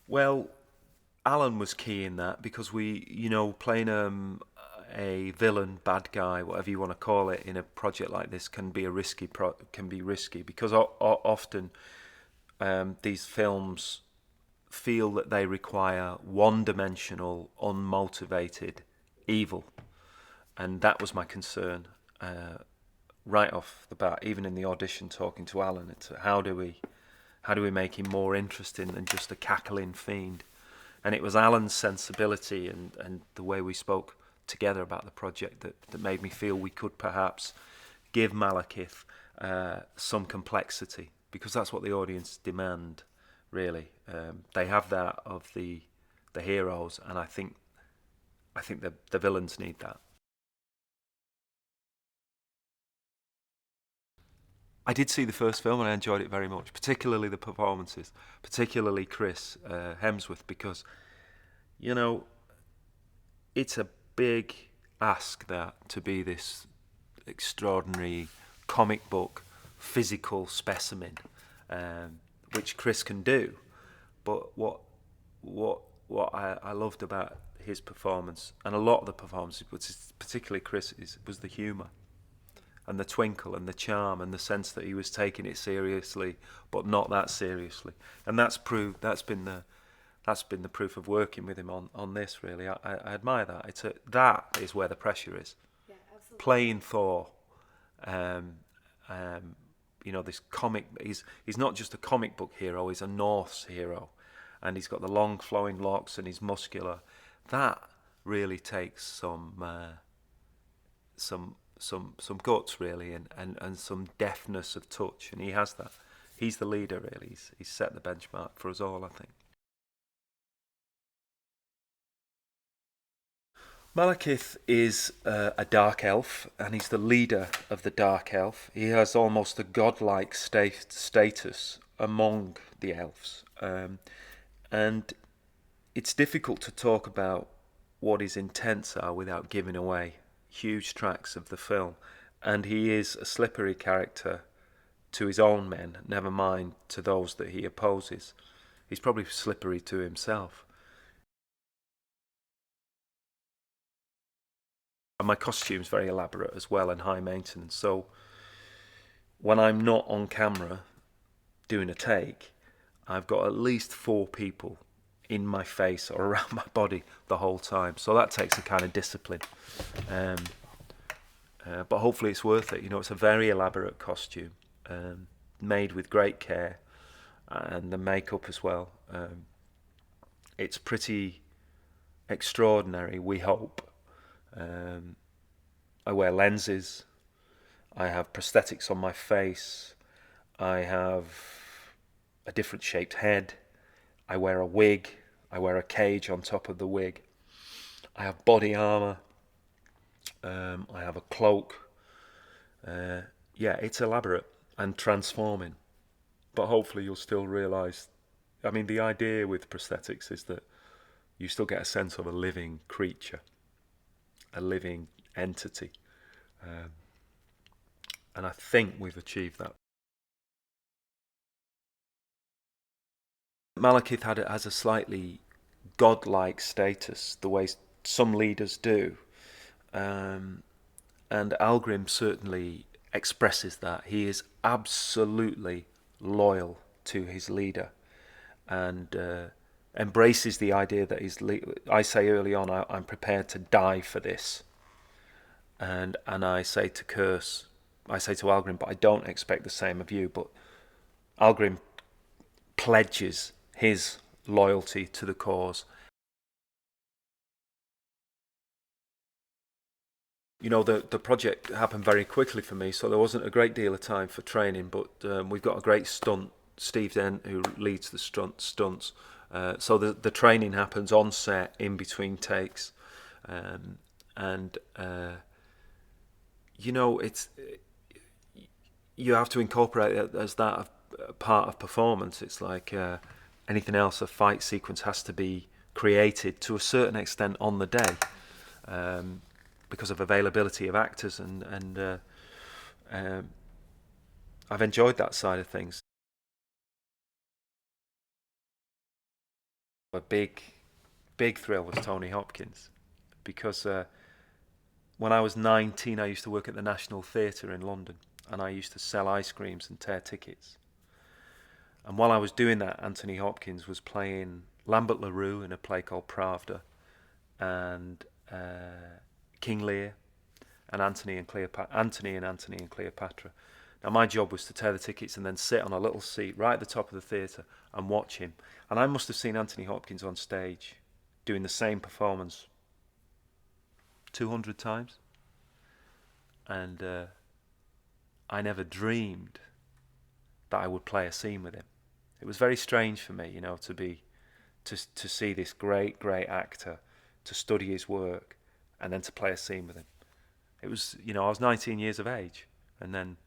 Well, Alan was key in that because playing a villain, bad guy, whatever you want to call it, in a project like this can be can be risky because often these films feel that they require one-dimensional, unmotivated evil, and that was my concern right off the bat. Even in the audition, talking to Alan, it's how do we make him more interesting than just a cackling fiend? And it was Alan's sensibility and the way we spoke together about the project that made me feel we could perhaps give Malekith some complexity, because that's what the audience demand, really. They have that of the heroes, and I think the villains need that. I did see the first film and I enjoyed it very much, particularly the performances, particularly Chris Hemsworth, because you know it's a big ask that to be this extraordinary comic book physical specimen, which Chris can do. But what I loved about his performance and a lot of the performances, but particularly Chris's, was the humour and the twinkle and the charm and the sense that he was taking it seriously, but not that seriously. And that's proved. That's been the proof of working with him on this. Really, I admire that. That is where the pressure is. Yeah, absolutely. Playing Thor, um, this comic. He's not just a comic book hero. He's a Norse hero, and he's got the long flowing locks and he's muscular. That really takes some guts, really, and some deftness of touch, and he has that. He's the leader, really. He's set the benchmark for us all, I think. Malekith is a dark elf, and he's the leader of the dark elf. He has almost a godlike status among the elves, and it's difficult to talk about what his intents are without giving away huge tracks of the film. And he is a slippery character to his own men, never mind to those that he opposes. He's probably slippery to himself. And my costume's very elaborate as well and high maintenance. So when I'm not on camera doing a take, I've got at least four people in my face or around my body the whole time. So that takes a kind of discipline. Um, but hopefully it's worth it. It's a very elaborate costume, made with great care, and the makeup as well. It's pretty extraordinary, we hope. Um, I wear lenses. I have prosthetics on my face. I have a different shaped head. I wear a wig. I wear a cage on top of the wig. I have body armor. I have a cloak. Yeah, it's elaborate and transforming. But hopefully, you'll still realise. I mean, the idea with prosthetics is that you still get a sense of a living creature, a living entity. Um, and I think we've achieved that. Malekith has a slightly godlike status, the way some leaders do. Um, and Algrim certainly expresses that. He is absolutely loyal to his leader and embraces the idea that I say early on, I'm prepared to die for this. And I say to Algrim, but I don't expect the same of you. But Algrim pledges his loyalty to the cause. The project happened very quickly for me, so there wasn't a great deal of time for training. But we've got a great stunt, Steve Dent, who leads the stunts. So the training happens on set in between takes, and it's you have to incorporate it as that part of performance. It's like anything else, a fight sequence has to be created to a certain extent on the day, because of availability of actors, and um, I've enjoyed that side of things. A big thrill was Tony Hopkins, because when I was 19, I used to work at the National Theatre in London, and I used to sell ice creams and tear tickets. And while I was doing that, Anthony Hopkins was playing Lambert LaRue in a play called Pravda, and King Lear, and Antony and Cleopatra. Now my job was to tear the tickets and then sit on a little seat right at the top of the theatre and watch him. And I must have seen Anthony Hopkins on stage doing the same performance 200 times. And I never dreamed that I would play a scene with him. It was very strange for me, to see this great actor, to study his work, and then to play a scene with him. It was, I was 19 years of age, and then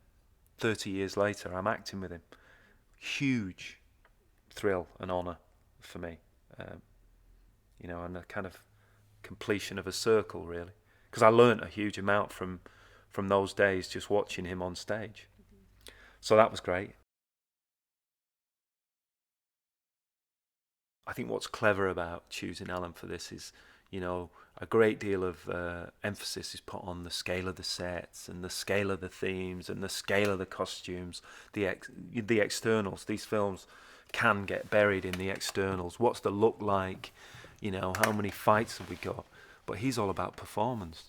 30 years later, I'm acting with him. Huge thrill and honour for me, and a kind of completion of a circle, really, because I learnt a huge amount from those days just watching him on stage. So that was great. I think what's clever about choosing Alan for this is, a great deal of emphasis is put on the scale of the sets and the scale of the themes and the scale of the costumes, the externals. These films can get buried in the externals. What's the look like? How many fights have we got? But he's all about performance.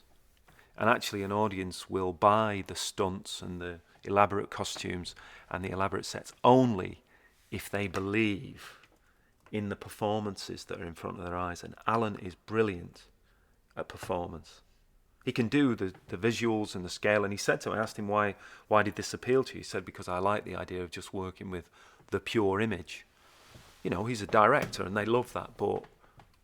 And actually an audience will buy the stunts and the elaborate costumes and the elaborate sets only if they believe in the performances that are in front of their eyes. And Alan is brilliant at performance. He can do the visuals and the scale. And he said to me, I asked him, why did this appeal to you? He said, because I like the idea of just working with the pure image. He's a director and they love that, but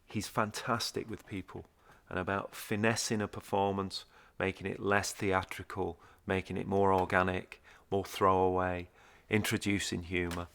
he's fantastic with people and about finessing a performance, making it less theatrical, making it more organic, more throwaway, introducing humour.